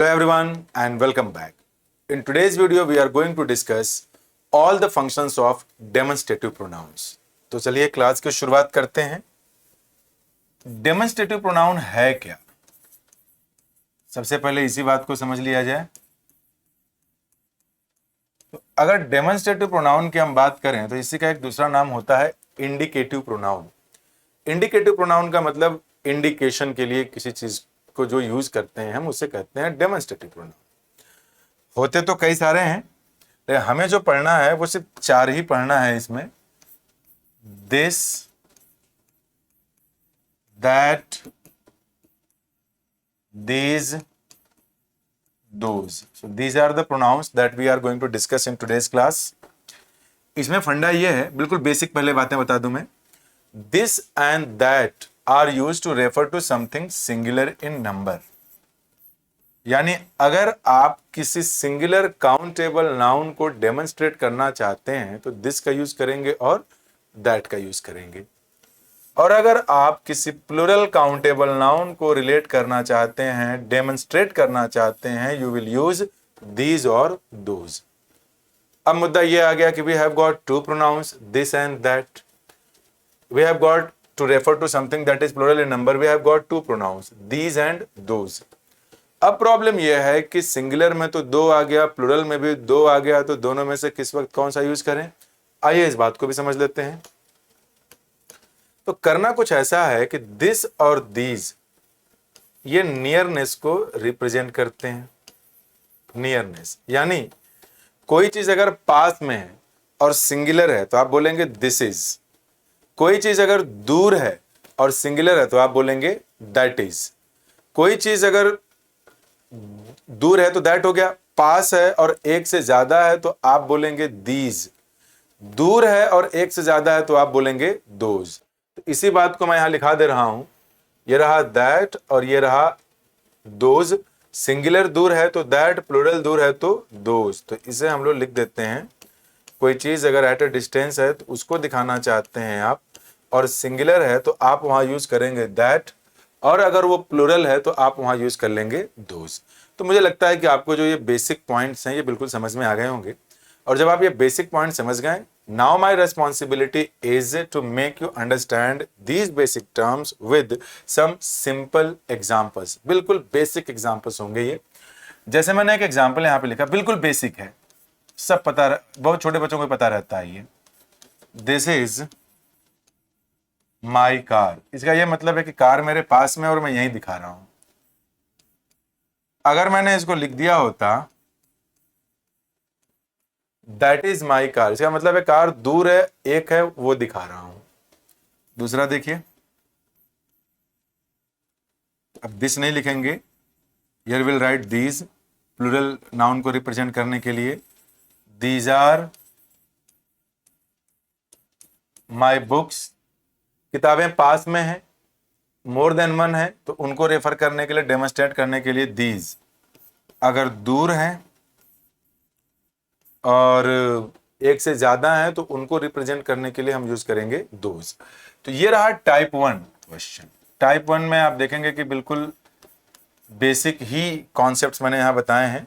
Hello everyone and welcome back. In today's video we are going to discuss all the functions of demonstrative pronouns. तो चलिए class की शुरुआत करते हैं. Demonstrative pronoun है क्या? सबसे पहले इसी बात को समझ लिया जाए. तो अगर डेमोन्स्ट्रेटिव प्रोनाउन की हम बात करें तो इसी का एक दूसरा नाम होता है इंडिकेटिव प्रोनाउन. इंडिकेटिव प्रोनाउन का मतलब इंडिकेशन के लिए किसी चीज को जो यूज करते हैं हम उसे कहते हैं डेमोन्स्ट्रेटिव प्रोनाउन. होते तो कई सारे हैं लेकिन हमें जो पढ़ना है वो सिर्फ 4 ही पढ़ना है इसमें. This, that, these, those. So these are the pronouns that we are going to discuss in today's class. इसमें फंडा ये है, बिल्कुल बेसिक पहले बातें बता दूं मैं. This and that are used to refer to something singular in number. यानी अगर आप किसी सिंगुलर काउंटेबल नाउन को डेमोन्स्ट्रेट करना चाहते हैं तो दिस का यूज करेंगे और दैट का यूज करेंगे. और अगर आप किसी प्लूरल काउंटेबल नाउन को रिलेट करना चाहते हैं, डेमोन्स्ट्रेट करना चाहते हैं, यू विल यूज दीज और दोज. अब मुद्दा ये आ गया कि we have got to pronounce this and that. We have got to refer to something that is plural in number, we have got to pronounce these and those. अब problem यह है कि सिंगुलर में तो 2 आ गया, प्लूरल में भी 2 आ गया, तो दोनों में से किस वक्त कौन सा यूज करें? आइए इस बात को भी समझ लेते हैं. तो करना कुछ ऐसा है कि दिस और दीज ये नियरनेस को रिप्रेजेंट करते हैं. नियरनेस यानी कोई चीज अगर पास में है और सिंगुलर है तो आप बोलेंगे दिस इज. कोई चीज अगर दूर है और सिंगुलर है तो आप बोलेंगे दैट इज. कोई चीज अगर दूर है तो दैट हो गया, पास है और एक से ज्यादा है तो आप बोलेंगे दीज. दूर है और एक से ज्यादा है तो आप बोलेंगे दोज. तो इसी बात को मैं यहां लिखा दे रहा हूं. ये रहा दैट और ये रहा दोज. सिंगुलर दूर है तो दैट, प्लूरल दूर है तो दोज. तो इसे हम लोग लिख देते हैं. कोई चीज अगर एट ए डिस्टेंस है तो उसको दिखाना चाहते हैं आप, और सिंगुलर है तो आप वहां यूज करेंगे दैट, और अगर वो प्लूरल है तो आप वहां यूज कर लेंगे दोज. तो मुझे लगता है कि आपको जो ये बेसिक पॉइंट्स हैं ये बिल्कुल समझ में आ गए होंगे. और जब आप ये बेसिक पॉइंट समझ गए, now my responsibility is to make you understand these basic terms with some simple examples. बिल्कुल बेसिक एग्जांपल्स होंगे ये. जैसे मैंने एक एग्जांपल यहाँ पे लिखा, बिल्कुल बेसिक है, सब पता, बहुत छोटे बच्चों को पता रहता है ये. This is my car. इसका यह मतलब है कि कार मेरे पास में और मैं यहीं दिखा रहा हूं. अगर मैंने इसको लिख दिया होता दैट इज माई कार, इसका मतलब है कार दूर है, एक है वो दिखा रहा हूं. दूसरा देखिए, अब दिस नहीं लिखेंगे, here will write these, plural noun को रिप्रेजेंट करने के लिए. These are my books. किताबें पास में हैं, मोर देन वन है तो उनको रेफर करने के लिए, डेमोन्स्ट्रेट करने के लिए दीज. अगर दूर हैं और एक से ज्यादा है तो उनको रिप्रेजेंट करने के लिए हम यूज करेंगे दोज. तो ये रहा टाइप 1 क्वेश्चन. टाइप 1 में आप देखेंगे कि बिल्कुल बेसिक ही कॉन्सेप्ट्स मैंने यहां बताए हैं.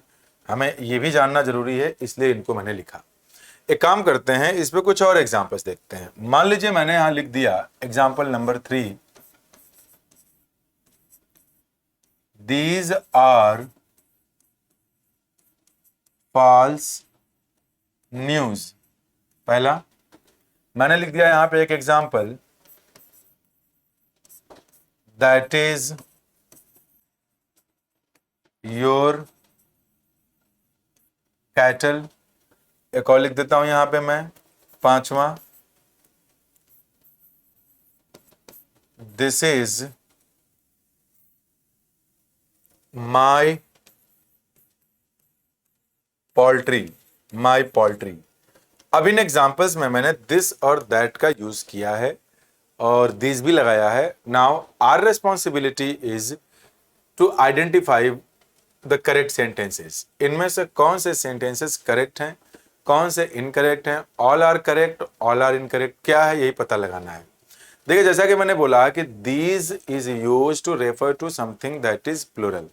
हमें ये भी जानना जरूरी है, इसलिए इनको मैंने लिखा. एक काम करते हैं, इस पे कुछ और एग्जांपल्स देखते हैं. मान लीजिए मैंने यहां लिख दिया example number 3, these are false news. पहला मैंने लिख दिया यहां पे एक example, that is your cattle. एक और लिख देता हूं यहां पे मैं, 5वां, this is my poultry. My poultry. अब इन एग्जाम्पल्स में मैंने दिस और दैट का यूज किया है और दिस भी लगाया है. Now our responsibility is to identify the correct sentences. इनमें से कौन से सेंटेंसेस करेक्ट हैं, कौन से इनकरेक्ट हैं. All are correct, all are incorrect, क्या है यही पता लगाना है. देखिए जैसा कि मैंने बोला कि these is used to refer to something that is plural.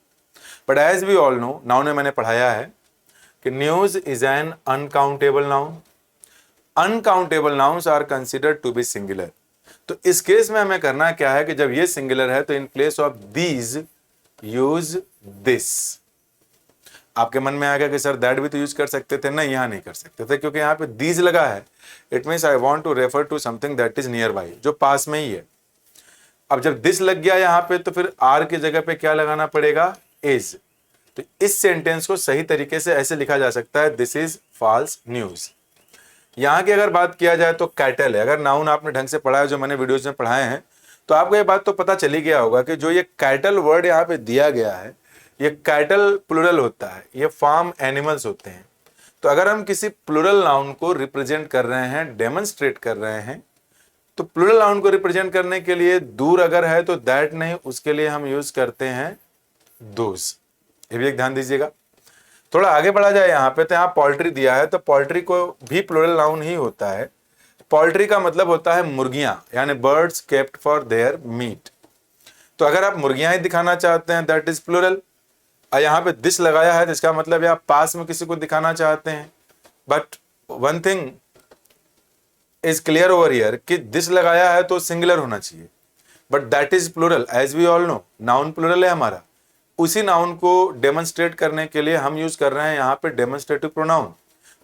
But as we all know, noun में मैंने पढ़ाया है कि news is an uncountable noun, uncountable nouns are considered to be singular. तो इस केस में हमें करना क्या है कि जब ये सिंगुलर है तो in place of these use this. आपके मन में आएगा कि सर दैट भी तो यूज कर सकते थे, नहीं यहां नहीं कर सकते थे क्योंकि यहां पे दीज लगा है। It means I want to refer to something that is nearby, जो पास में ही है। अब जब दिस लग गया यहां पे तो फिर आर की जगह पे क्या लगाना पड़ेगा, इज। तो इस सेंटेंस को सही तरीके से ऐसे लिखा जा सकता है, दिस इज फॉल्स न्यूज। यहां की अगर बात किया जाए तो कैटल है। अगर नाउन आपने ढंग से पढ़ा है, जो मैंने वीडियोज में पढ़ाए हैं, तो आपको ये बात तो पता चली गया होगा कि जो ये कैटल वर्ड यहाँ पे दिया गया है, ये कैटल प्लूरल होता है, ये फार्म एनिमल्स होते हैं। तो अगर हम किसी प्लूरल नाउन को रिप्रेजेंट कर रहे हैं, डेमोन्स्ट्रेट कर रहे हैं, तो प्लूरल नाउन को रिप्रेजेंट करने के लिए दूर अगर है तो दैट नहीं, उसके लिए हम यूज करते हैं दोज। ये भी एक ध्यान दीजिएगा। थोड़ा आगे बढ़ा जाए यहाँ पे, तो यहाँ पोल्ट्री दिया है, तो पोल्ट्री को भी प्लूरल नाउन ही होता है। पोल्ट्री का मतलब होता है मुर्गियां, यानी birds kept for their meet. तो अगर आप मुर्गियां ही दिखाना चाहते हैं दैट इज प्लूरल। यहाँ पे दिस लगाया है तो इसका मतलब आप पास में किसी को दिखाना चाहते हैं। But one thing is clear over here कि दिस लगाया है तो सिंगुलर होना चाहिए, but that is plural. As we all know, noun plural है हमारा। उसी नाउन को डेमोन्स्ट्रेट करने के लिए हम यूज कर रहे हैं यहाँ पे डेमोन्स्ट्रेटिव प्रोनाउन।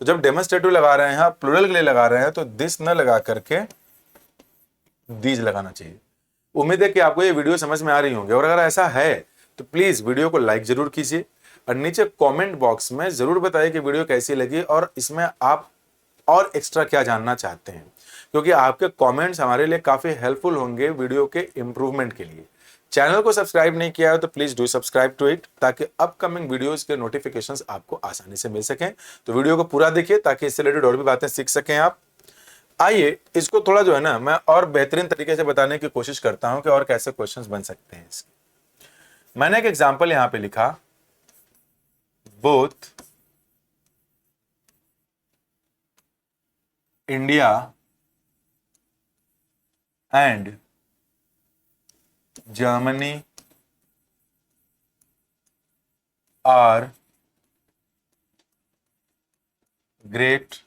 तो जब डेमोन्स्ट्रेटिव लगा रहे हैं, प्लूरल के लिए लगा रहे हैं, तो दिस न लगा करके दीज लगाना चाहिए। उम्मीद है कि आपको ये वीडियो समझ में आ रही होंगी, और अगर ऐसा है तो प्लीज वीडियो को लाइक जरूर कीजिए और नीचे कमेंट बॉक्स में जरूर बताइए कि वीडियो कैसी लगी और इसमें आप और एक्स्ट्रा क्या जानना चाहते हैं, क्योंकि आपके कमेंट्स हमारे लिए काफी हेल्पफुल होंगे वीडियो के इंप्रूवमेंट के लिए। चैनल को सब्सक्राइब नहीं किया है तो please do subscribe to it, ताकि अपकमिंग वीडियोस के नोटिफिकेशंस आपको आसानी से मिल सकें। तो वीडियो को पूरा देखिए ताकि इससे रिलेटेड और भी बातें सीख सकें आप। आइए इसको थोड़ा जो है ना, मैं और बेहतरीन तरीके से बताने की कोशिश करता हूं कि और कैसे क्वेश्चंस बन सकते हैं इसके। मैंने एक एग्जांपल यहां पे लिखा, both India and Germany are great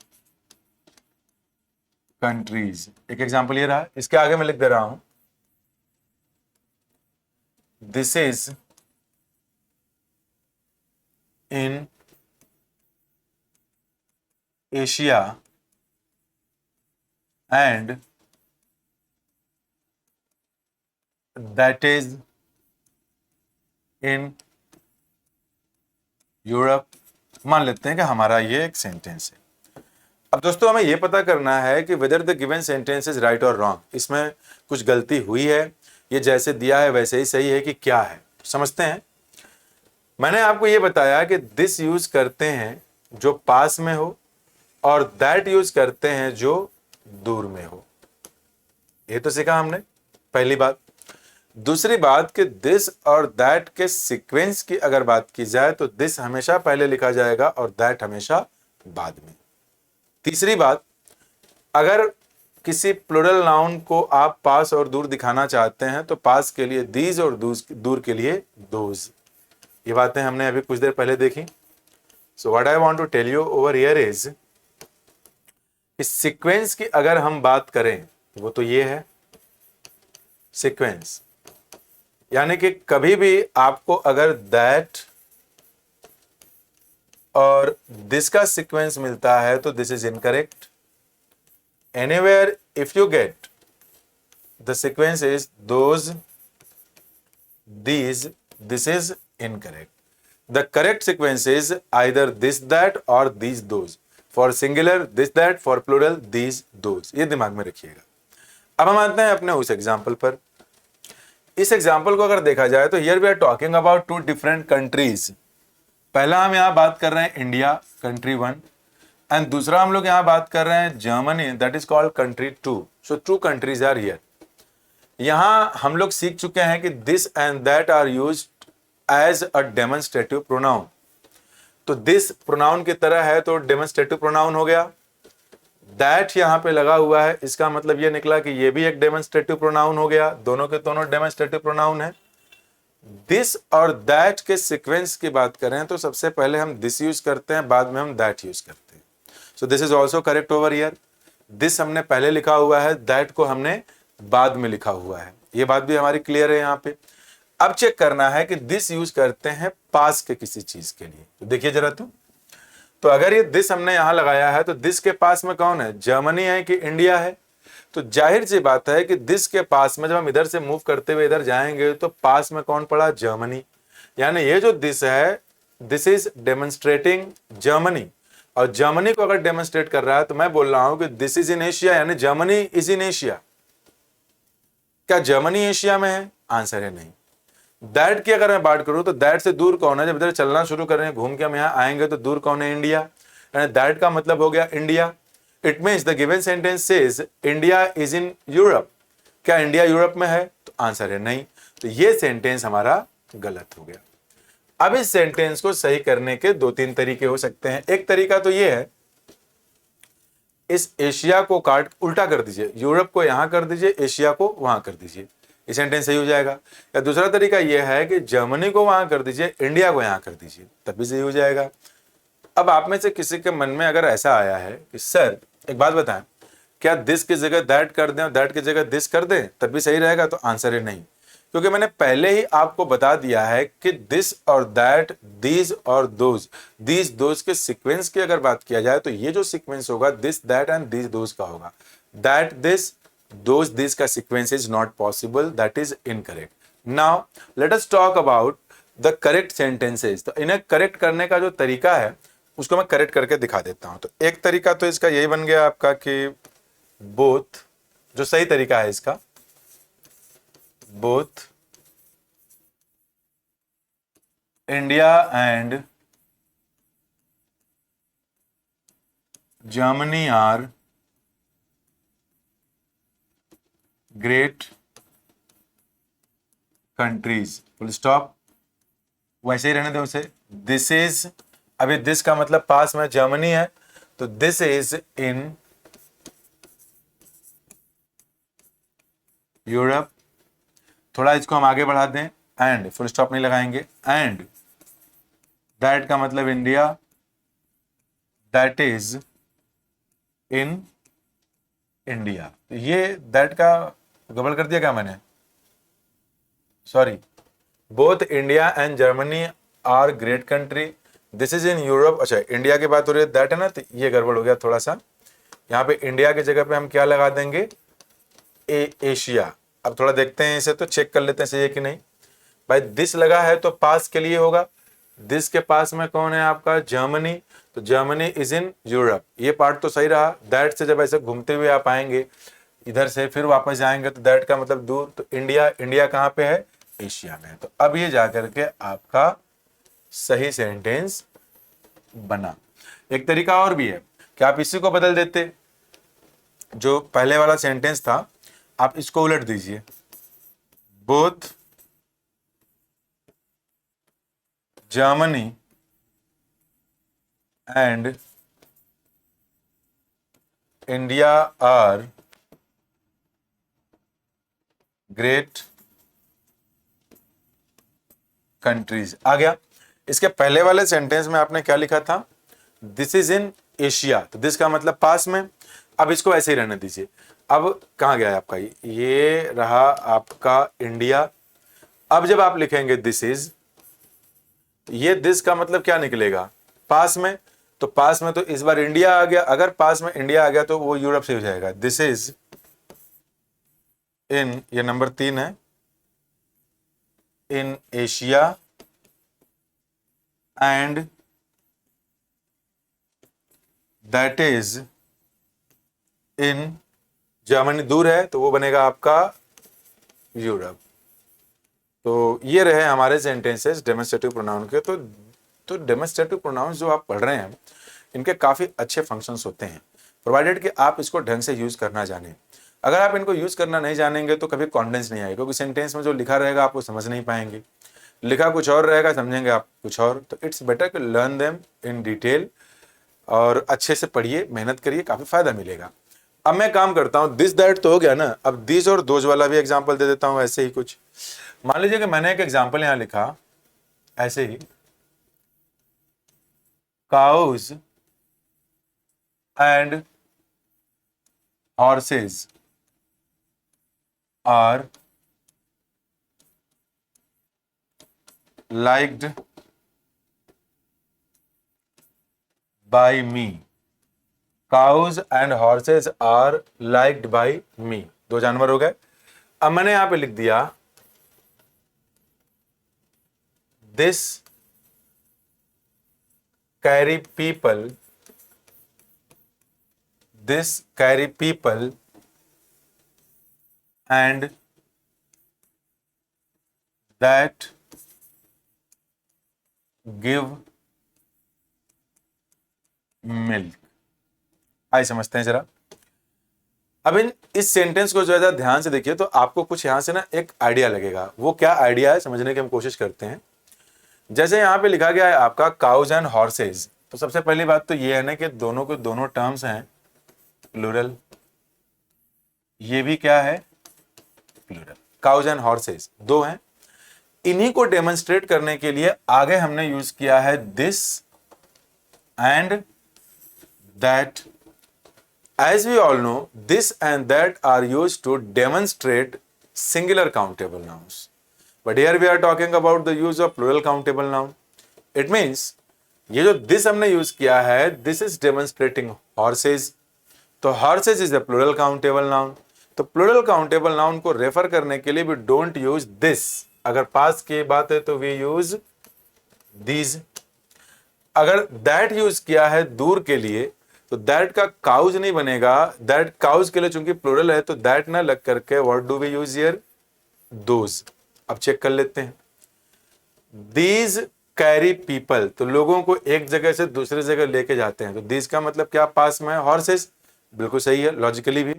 countries। एक एग्जांपल ये रहा, इसके आगे मैं लिख दे रहा हूं, this is in Asia and that is in Europe. मान लेते हैं कि हमारा ये एक सेंटेंस है। अब दोस्तों हमें यह पता करना है कि whether the given sentence is right or wrong, इसमें कुछ गलती हुई है, ये जैसे दिया है वैसे ही सही है कि क्या है, समझते हैं। मैंने आपको ये बताया कि दिस यूज करते हैं जो पास में हो और दैट यूज करते हैं जो दूर में हो। ये तो सीखा हमने, पहली बात। दूसरी बात कि दिस और दैट के सीक्वेंस की अगर बात की जाए तो दिस हमेशा पहले लिखा जाएगा और दैट हमेशा बाद में। तीसरी बात, अगर किसी प्लूरल नाउन को आप पास और दूर दिखाना चाहते हैं तो पास के लिए दीज और दूर के लिए दोज। ये बातें हमने अभी कुछ देर पहले देखी। So what I want to tell you over here is, इस सीक्वेंस की अगर हम बात करें तो वो तो ये है सीक्वेंस, यानी कि कभी भी आपको अगर दैट और दिस का सीक्वेंस मिलता है तो this is incorrect. Anywhere if you get the sequence is those these, this is incorrect. The correct sequence is either this that or these those. For singular this that, for plural these those. ये दिमाग में रखिएगा। अब हम आते हैं अपने उस एग्जाम्पल पर। इस एग्जाम्पल को अगर देखा जाए तो here we are talking about two different countries. पहला हम यहां बात कर रहे हैं इंडिया, कंट्री 1, एंड दूसरा हम लोग यहां बात कर रहे हैं Germany, that is called country 2। So 2 countries are here. यहां हम लोग सीख चुके हैं कि this and that are used as a demonstrative pronoun. तो दिस प्रोनाउन की तरह है तो डेमोन्स्ट्रेटिव प्रोनाउन हो गया। दैट यहां पे लगा हुआ है, इसका मतलब ये निकला कि ये भी एक डेमोन्स्ट्रेटिव प्रोनाउन हो गया। दोनों के दोनों डेमोन्स्ट्रेटिव प्रोनाउन है। दिस और दैट के सीक्वेंस की बात करें तो सबसे पहले हम दिस यूज करते हैं, बाद में हम दैट यूज करते हैं। So this is also correct over here. This हमने पहले लिखा हुआ है, दैट को हमने बाद में लिखा हुआ है। ये बात भी हमारी क्लियर है यहाँ पे। अब चेक करना है कि दिस यूज करते हैं पास के किसी चीज के लिए। तो देखिए जरा तो अगर ये दिस हमने यहां लगाया है तो दिस के पास में कौन है, जर्मनी है कि इंडिया है? तो जाहिर सी बात है कि दिस के पास में जब हम इधर से मूव करते हुए इधर जाएंगे तो पास में कौन पड़ा, जर्मनी। यानी ये जो दिस है, दिस इज डेमोन्स्ट्रेटिंग जर्मनी, और जर्मनी को अगर डेमोन्स्ट्रेट कर रहा है तो मैं बोल रहा हूं कि दिस इज इन एशिया, यानी जर्मनी इज इन एशिया। क्या जर्मनी एशिया में है? आंसर है नहीं। दैट की अगर मैं बात करूं तो दैट से दूर कौन है? जब इधर चलना शुरू करें, घूम के हम यहां आएंगे तो दूर कौन है, इंडिया। यानी दैट का मतलब हो गया India. It means the given sentence says India is in Europe. क्या इंडिया यूरोप में है? तो आंसर है नहीं। तो ये सेंटेंस हमारा गलत हो गया। अब इस सेंटेंस को सही करने के दो तीन तरीके हो सकते हैं। एक तरीका तो ये है, इस एशिया को काट उल्टा कर दीजिए, यूरोप को यहां कर दीजिए, एशिया को वहां कर दीजिए, ये सेंटेंस सही हो जाएगा। या दूसरा तरीका यह है कि जर्मनी को वहां कर दीजिए, इंडिया को यहां कर दीजिए, तब भी सही हो जाएगा। अब आप में से किसी के मन में अगर ऐसा आया है कि सर एक बात बताएं, क्या दिस की जगह दैट कर दें और दैट की जगह दिस कर दें तब भी सही रहेगा? तो आंसर है नहीं, क्योंकि मैंने पहले ही आपको बता दिया है कि दिस और दैट, दीज और दोज के सीक्वेंस की अगर बात किया जाए तो ये जो सीक्वेंस होगा this that and these those का होगा। दैट दिस दोज दिस का sequence is not possible, that is incorrect. Now let us talk about the correct sentences. तो इन्हें करेक्ट करने का जो तरीका है उसको मैं करेक्ट करके दिखा देता हूं। तो एक तरीका तो इसका यही बन गया आपका कि बोथ, जो सही तरीका है इसका, both India and Germany are great countries, full stop. वैसे ही रहने दो उसे। दिस इज, अभी दिस का मतलब पास में जर्मनी है, तो दिस इज इन यूरोप। थोड़ा इसको हम आगे बढ़ा दें, एंड फुल स्टॉप नहीं लगाएंगे, एंड दैट का मतलब India, that is in India. ये दैट का गड़बड़ कर दिया क्या मैंने? Sorry, both India and Germany are great country, this is in Europe. अच्छा, इंडिया की बात हो रही है, दैट है ना, तो ये गड़बड़ हो गया थोड़ा सा। यहाँ पे इंडिया की जगह पे हम क्या लगा देंगे, एशिया। अब थोड़ा देखते हैं इसे, तो चेक कर लेते हैं सही है कि नहीं। भाई दिस लगा है तो पास के लिए होगा, दिस के पास में कौन है आपका, जर्मनी, तो जर्मनी इज इन यूरोप, ये पार्ट तो सही रहा। दैट से जब ऐसे घूमते हुए आप आएंगे इधर से फिर वापस जाएंगे तो दैट का मतलब दूर, तो इंडिया, इंडिया कहाँ पे है, एशिया में। तो अब ये जाकर के आपका सही सेंटेंस बना। एक तरीका और भी है कि आप इसी को बदल देते, जो पहले वाला सेंटेंस था आप इसको उलट दीजिए, both Germany and India are great countries. आ गया। इसके पहले वाले सेंटेंस में आपने क्या लिखा था, दिस इज इन एशिया, तो दिस का मतलब पास में। अब इसको ऐसे ही रहने दीजिए। अब कहाँ गया है आपका, ये रहा आपका इंडिया। अब जब आप लिखेंगे दिस इज, ये दिस का मतलब क्या निकलेगा, पास में, तो पास में तो इस बार इंडिया आ गया। अगर पास में इंडिया आ गया तो वो यूरोप से हो जाएगा। दिस इज इन, ये नंबर 3 है, in Asia and that is in Germany, दूर है तो वो बनेगा आपका यूरोप। तो ये रहे हमारे सेंटेंसेस डेमोन्स्ट्रेटिव प्रोनाउन के। तो डेमोन्स्ट्रेटिव प्रोनाउंस जो आप पढ़ रहे हैं इनके काफ़ी अच्छे फंक्शंस होते हैं, प्रोवाइडेड कि आप इसको ढंग से यूज़ करना जानें। अगर आप इनको यूज़ करना नहीं जानेंगे तो कभी कॉन्फिडेंस नहीं आएगा, क्योंकि सेंटेंस में जो लिखा रहेगा आप वो समझ नहीं पाएंगे, लिखा कुछ और रहेगा, समझेंगे आप कुछ और। तो इट्स बेटर कि लर्न देम इन डिटेल और अच्छे से पढ़िए, मेहनत करिए, काफ़ी फ़ायदा मिलेगा। अब मैं काम करता हूं, दिस दैट तो हो गया ना, अब दिस और दोज वाला भी एग्जांपल दे देता हूं ऐसे ही कुछ। मान लीजिए कि मैंने एक एग्जांपल यहां लिखा ऐसे ही, cows and horses are liked by me. Cows and horses are liked by me. दो जानवर हो गए। अब मैंने यहां पे लिख दिया this carry people, this carry people and that give milk। आइए समझते हैं जरा। अब इस सेंटेंस को जो है ध्यान से देखिए तो आपको कुछ यहां से ना एक आइडिया लगेगा। वो क्या आइडिया है समझने की हम कोशिश करते हैं। जैसे यहां पे लिखा गया है आपका काउज एंड हॉर्सेज, तो सबसे पहली बात तो ये है ना कि दोनों के दोनों टर्म्स हैं प्लूरल। ये भी क्या है? प्लूरल। काउज एंड हॉर्सेज दो हैं। इन्हीं को डेमोन्स्ट्रेट करने के लिए आगे हमने यूज किया है this and that. As we all know, this and that are used to demonstrate singular countable nouns. But here we are talking about the use of plural countable noun. It means ये जो this हमने use किया है, this is demonstrating horses. तो horses is a plural countable noun. तो plural countable noun को refer करने के लिए we don't use this. अगर पास की बात है तो we use these. अगर that यूज किया है दूर के लिए तो दैट का काउज नहीं बनेगा। दैट काउज के लिए चूंकि प्लूरल है तो दैट ना लग करके what do we use here? Those. अब चेक कर लेते हैं। दीज कैरी पीपल, तो लोगों को एक जगह से दूसरी जगह लेके जाते हैं। तो दीज का मतलब क्या पास में है? हॉर्सेस। बिल्कुल सही है लॉजिकली भी।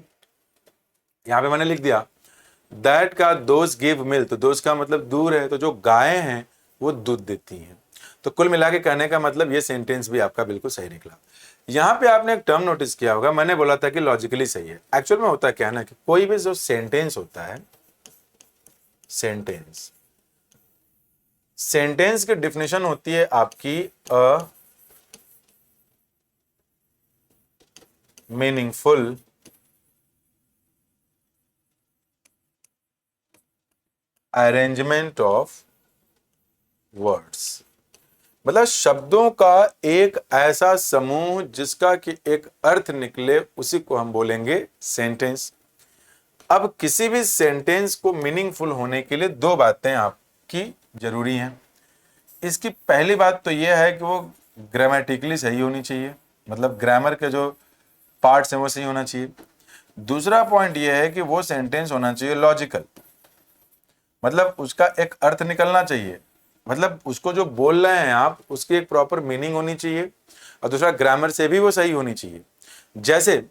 यहां पे मैंने लिख दिया दैट का दोज गिव मिल्क, तो दोज का मतलब दूर है, तो जो गायें हैं वो दूध देती हैं। तो कुल मिला के कहने का मतलब ये सेंटेंस भी आपका बिल्कुल सही निकला। यहां पे आपने एक टर्म नोटिस किया होगा, मैंने बोला था कि लॉजिकली सही है। एक्चुअल में होता क्या है ना कि कोई भी जो सेंटेंस होता है, सेंटेंस सेंटेंस की डेफिनेशन होती है आपकी a meaningful arrangement of words. मतलब शब्दों का एक ऐसा समूह जिसका कि एक अर्थ निकले, उसी को हम बोलेंगे सेंटेंस। अब किसी भी सेंटेंस को मीनिंगफुल होने के लिए दो बातें आपकी जरूरी हैं। इसकी पहली बात तो यह है कि वो ग्रामेटिकली सही होनी चाहिए, मतलब ग्रामर के जो पार्ट्स हैं वो सही होना चाहिए। दूसरा पॉइंट यह है कि वो सेंटेंस होना चाहिए लॉजिकल, मतलब उसका एक अर्थ निकलना चाहिए, मतलब उसको जो बोल रहे हैं आप उसकी एक प्रॉपर मीनिंग होनी चाहिए। और दूसरा ग्रामर से भी वो सही होनी चाहिए। जैसे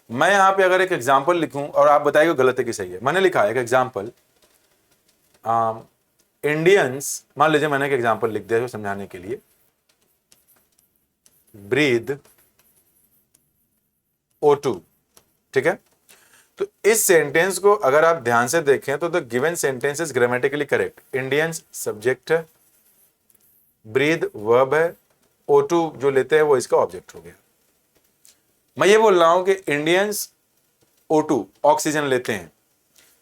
मैं यहां पे अगर एक एग्जांपल लिखूं और आप बताइए गलत है कि सही है। मैंने लिखा है एक एग्जांपल, इंडियंस, मान लीजिए मैंने एक एग्जांपल लिख दिया समझाने के लिए, ब्रीद O2, ठीक है। तो इस सेंटेंस को अगर आप ध्यान से देखें तो the given sentence is grammatically correct. Indians subject है, ब्रीद वर्ब है, O2 जो लेते हैं वो इसका ऑब्जेक्ट हो गया। मैं ये बोल रहा हूं कि इंडियंस O2 ऑक्सीजन लेते हैं,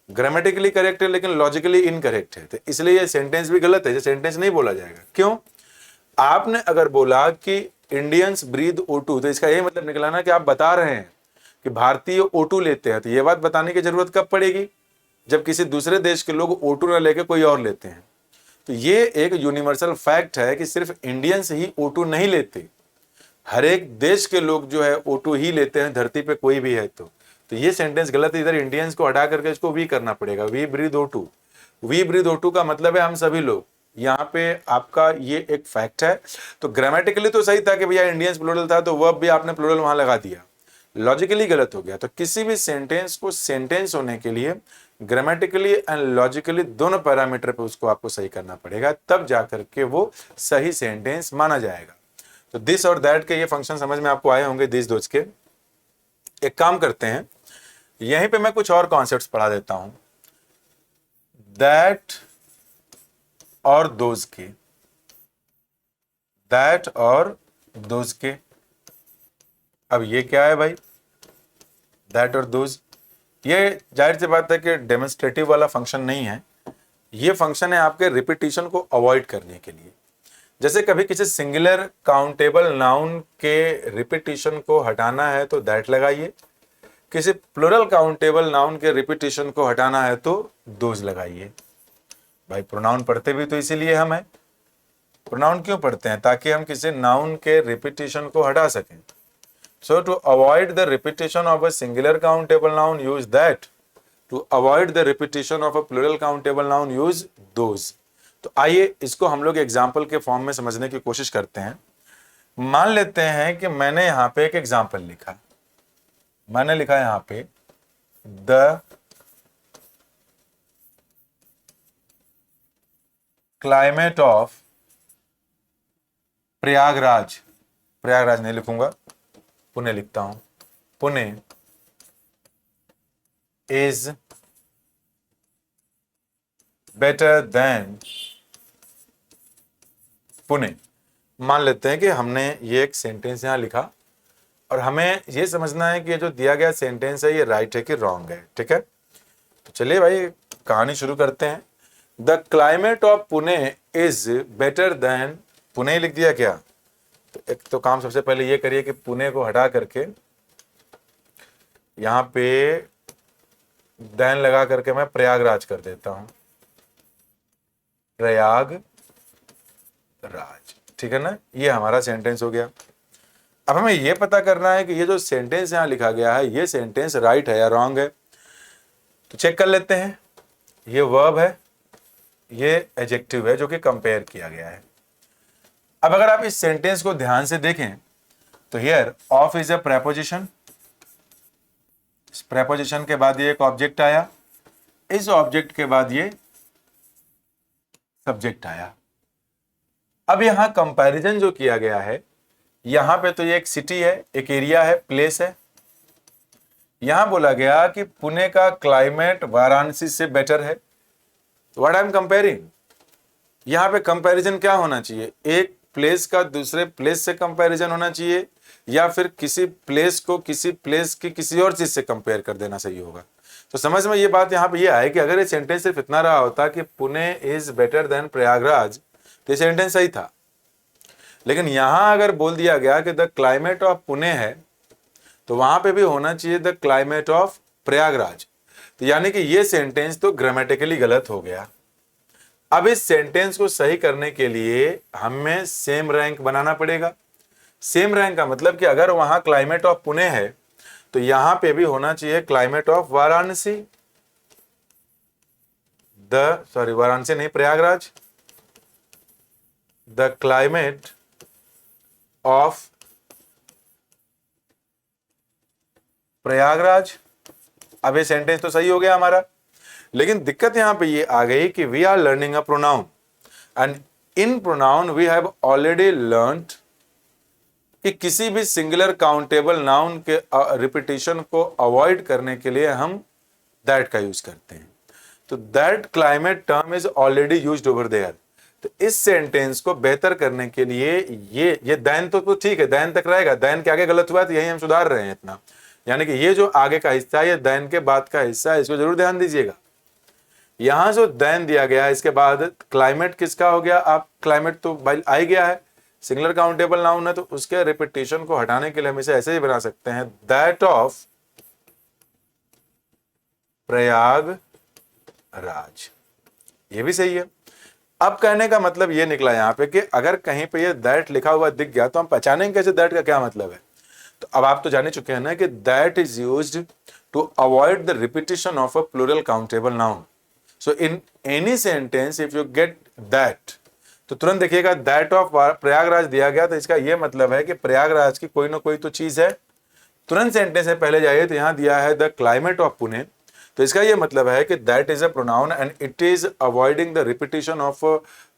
ग्रामेटिकली करेक्ट है लेकिन लॉजिकली इनकरेक्ट है, तो इसलिए ये सेंटेंस भी गलत है, ये सेंटेंस नहीं बोला जाएगा। क्यों? आपने अगर बोला कि इंडियंस ब्रीद O2 तो इसका ये मतलब निकला ना कि आप बता रहे हैं कि भारतीय O2 लेते हैं। तो ये बात बताने की जरूरत कब पड़ेगी? जब किसी दूसरे देश के लोग O2 ना लेके कोई और लेते हैं। तो ये एक यूनिवर्सल फैक्ट है कि सिर्फ इंडियंस ही O2 नहीं लेते, हर एक देश के लोग जो है O2 ही लेते हैं, धरती पे कोई भी है। तो ये सेंटेंस गलत है। इधर इंडियंस को हटा करके इसको वी करना पड़ेगा, we breathe O2। We breathe O2 का मतलब है हम सभी लोग। यहाँ पे आपका ये एक फैक्ट है। तो ग्रामेटिकली तो सही था कि भैया इंडियंस प्लूरल था, तो वर्ब भी आपने प्लूरल वहां लगा दिया, लॉजिकली गलत हो गया। तो किसी भी सेंटेंस को सेंटेंस होने के लिए ग्रामेटिकली एंड लॉजिकली दोनों पैरामीटर पे उसको आपको सही करना पड़ेगा, तब जाकर के वो सही सेंटेंस माना जाएगा। तो दिस और दैट के ये फंक्शन समझ में आपको आए होंगे, दिस दोज के। एक काम करते हैं, यहीं पे मैं कुछ और कॉन्सेप्ट्स पढ़ा देता हूं। दैट और दोज के, दैट और दोज के। अब ये क्या है भाई, दैट और दोज? ये जाहिर सी बात है कि डेमोन्स्ट्रेटिव वाला फंक्शन नहीं है, ये फंक्शन है आपके रिपीटिशन को अवॉइड करने के लिए। जैसे कभी किसी सिंगुलर काउंटेबल नाउन के रिपीटिशन को हटाना है तो दैट लगाइए, किसी प्लुरल काउंटेबल नाउन के रिपीटिशन को हटाना है तो दोज लगाइए। भाई प्रोनाउन पढ़ते भी तो इसीलिए हम हैं। प्रोनाउन क्यों पढ़ते हैं? ताकि हम किसी नाउन के रिपीटिशन को हटा सकें। So to avoid the repetition of a singular countable noun use that, to avoid the repetition of a plural countable noun use those. तो आइए इसको हम लोग एग्जाम्पल के फॉर्म में समझने की कोशिश करते हैं। मान लेते हैं कि मैंने यहां पे एक एग्जाम्पल लिखा, मैंने लिखा यहां पे the climate of Prayagraj, Prayagraj नहीं लिखूंगा, पुणे लिखता हूं, Pune is better than Pune. मान लेते हैं कि हमने ये एक सेंटेंस यहां लिखा और हमें ये समझना है कि ये जो दिया गया सेंटेंस है ये राइट है कि रॉन्ग है। ठीक है, तो चलिए भाई कहानी शुरू करते हैं। The climate of Pune is better than, Pune लिख दिया क्या? तो एक तो काम सबसे पहले ये करिए कि पुणे को हटा करके यहां पे देन लगा करके मैं प्रयागराज कर देता हूं, प्रयागराज। ठीक है ना, ये हमारा सेंटेंस हो गया। अब हमें यह पता करना है कि ये जो सेंटेंस यहां लिखा गया है ये सेंटेंस राइट है या रॉन्ग है। तो चेक कर लेते हैं। ये वर्ब है, ये एडजेक्टिव है जो कि कंपेयर किया गया है। अब अगर आप इस सेंटेंस को ध्यान से देखें तो here of is a preposition, इस प्रेपोजिशन के बाद ये एक ऑब्जेक्ट आया, इस ऑब्जेक्ट के बाद ये सब्जेक्ट आया। अब यहां कंपैरिजन जो किया गया है, यहां पे तो ये एक सिटी है, एक एरिया है, प्लेस है। यहां बोला गया कि पुणे का क्लाइमेट वाराणसी से बेटर है। व्हाट आई एम कंपेयरिंग, यहां पे कंपैरिजन क्या होना चाहिए? एक प्लेस का दूसरे प्लेस से कंपैरिजन होना चाहिए, या फिर किसी प्लेस को किसी प्लेस की किसी और चीज से कंपेयर कर देना सही होगा। तो समझ में ये बात यहां पे ये आए कि अगर ये सेंटेंस सिर्फ इतना रहा होता कि Pune is better than Prayagraj, तो ये सेंटेंस सही था। लेकिन यहां अगर बोल दिया गया कि द क्लाइमेट ऑफ पुणे है, तो वहां पे भी होना चाहिए द क्लाइमेट ऑफ प्रयागराज। तो यानी कि ये सेंटेंस तो ग्रामेटिकली गलत हो गया। अब इस सेंटेंस को सही करने के लिए हमें सेम रैंक बनाना पड़ेगा। सेम रैंक का मतलब कि अगर वहां क्लाइमेट ऑफ पुणे है तो यहां पे भी होना चाहिए क्लाइमेट ऑफ वाराणसी, वाराणसी नहीं, Prayagraj. The climate of Prayagraj. अब ये सेंटेंस तो सही हो गया हमारा, लेकिन दिक्कत यहां पे ये आ गई कि we are learning a pronoun and in pronoun we have already learned कि किसी भी सिंगुलर काउंटेबल नाउन के रिपीटिशन को अवॉइड करने के लिए हम दैट का यूज करते हैं। तो that climate term is already used over there. तो इस सेंटेंस को बेहतर करने के लिए ये दैन तो ठीक है, दैन तक रहेगा, दैन के आगे गलत हुआ तो यही हम सुधार रहे हैं इतना। यानी कि ये जो आगे का हिस्सा है ये दैन के बाद का हिस्सा है, इसको जरूर ध्यान दीजिएगा। यहां जो दैन दिया गया है इसके बाद क्लाइमेट किसका हो गया? आप क्लाइमेट तो भाई आ ही गया है, सिंगुलर काउंटेबल नाउन है, तो उसके रिपीटिशन को हटाने के लिए हम इसे ऐसे ही बना सकते हैं, दैट ऑफ प्रयागराज। ये भी सही है। अब कहने का मतलब ये निकला यहां पे कि अगर कहीं पे ये दैट लिखा हुआ दिख गया तो हम पहचानेंगे कैसे दैट का क्या मतलब है? तो अब आप तो जाने चुके हैं ना कि that is used to avoid the repetition of a plural countable noun. So in any sentence if you get that, तो तुरंत देखिएगा दैट ऑफ प्रयागराज दिया गया, तो इसका यह मतलब है कि प्रयागराज की कोई ना कोई तो चीज है। तुरंत सेंटेंस में पहले जाइए तो यहां दिया है द क्लाइमेट ऑफ पुणे, तो इसका यह मतलब है कि that is a pronoun and it is avoiding the repetition of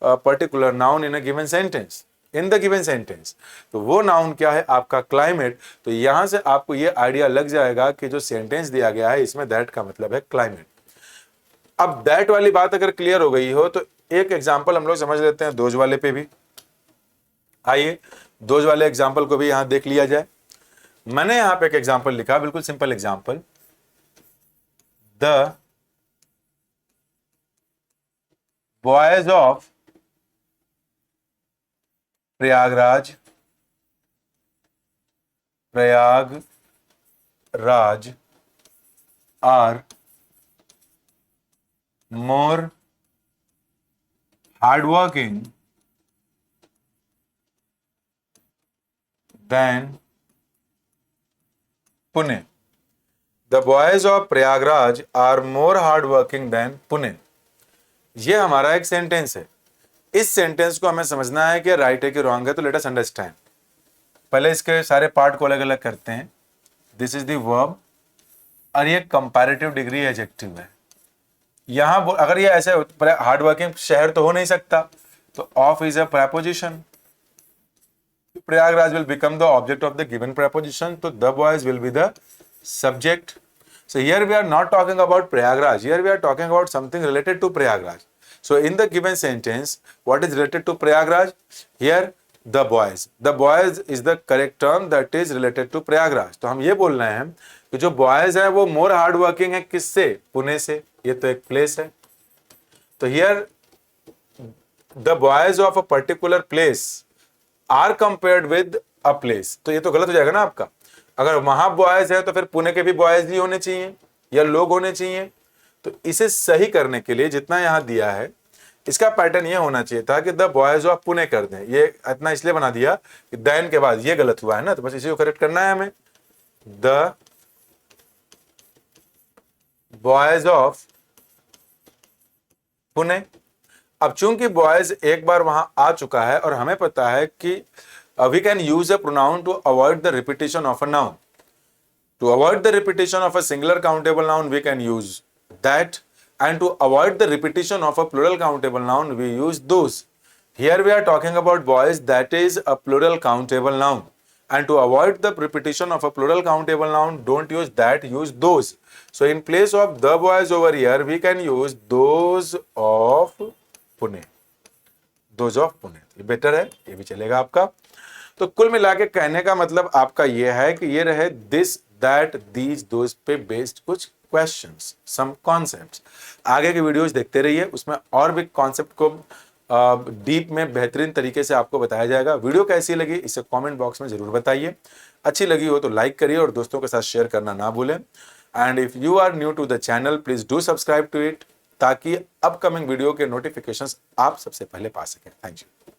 particular noun in a given sentence. In the given sentence. तो वो नाउन क्या है? आपका क्लाइमेट। तो यहां से आपको ये आइडिया लग जाएगा कि जो सेंटेंस दिया गया है इसमें दैट का मतलब है क्लाइमेट। अब दैट वाली बात अगर क्लियर हो गई हो तो एक एग्जाम्पल हम लोग समझ लेते हैं दोज वाले पे भी। आइए दोज वाले एग्जाम्पल को भी यहां देख लिया जाए। मैंने यहां पे एक एग्जाम्पल लिखा, बिल्कुल simple example, the boys of Prayagraj are more hardworking than Pune. The boys of Prayagraj are more hardworking than Pune. ये हमारा एक सेंटेंस है। इस सेंटेंस को हमें समझना है कि राइट है कि रॉन्ग है। तो लेट अस अंडरस्टैंड। पहले इसके सारे पार्ट को अलग अलग करते हैं। दिस इज द वर्ब और ये कंपैरेटिव डिग्री एडजेक्टिव है। यहां अगर ये ऐसे हार्ड वर्किंग शहर तो हो नहीं सकता, तो of is a preposition. Prayagraj will become the object of the given preposition, so the boys will be the subject. So here we are not talking about Prayagraj, here we are talking about something related to Prayagraj. So in the given sentence, what is related to Prayagraj? Here the boys. The boys is the correct term that is related to Prayagraj. तो हम ये बोल रहे हैं कि जो boys है वो मोर हार्ड वर्किंग है किससे? पुणे से। ये तो एक प्लेस है। तो here the boys of a particular place are compared with a place. तो ये तो गलत हो जाएगा ना आपका। अगर वहां बॉयज है तो फिर पुणे के भी बॉयज भी होने चाहिए या लोग होने चाहिए। तो इसे सही करने के लिए जितना यहां दिया है इसका पैटर्न ये होना चाहिए था कि द बॉयज ऑफ पुणे कर दें। ये इतना इसलिए बना दिया कि देन के बाद ये गलत हुआ है ना, तो बस इसी को करेक्ट करना है हमें। The boys of Pune. अब चूंकि बॉयज एक बार वहां आ चुका है और हमें पता है कि we can use a pronoun to avoid the repetition of a noun. To avoid the repetition of a singular countable noun, we can use that, and to avoid the repetition of a plural countable noun, we use those. Here we are talking about boys, that is a plural countable noun. And to avoid the repetition of a plural countable noun, don't use that, use those. So in place of the boys over here, we can use those of Pune. Those of Pune. ये better है, ये भी चलेगा आपका। तो कुल मिला के कहने का मतलब आपका ये है कि ये रहे दिस दैट दीज दोज पे बेस्ड कुछ क्वेश्चंस, सम कॉन्सेप्ट्स। आगे के वीडियोस देखते रहिए, उसमें और भी कॉन्सेप्ट को डीप में बेहतरीन तरीके से आपको बताया जाएगा। वीडियो कैसी लगी इसे कमेंट बॉक्स में जरूर बताइए। अच्छी लगी हो तो लाइक करिए और दोस्तों के साथ शेयर करना ना भूलें। And if you are new to the channel please do subscribe to it, ताकि अपकमिंग वीडियो के नोटिफिकेशंस आप सबसे पहले पा सकें। Thank you.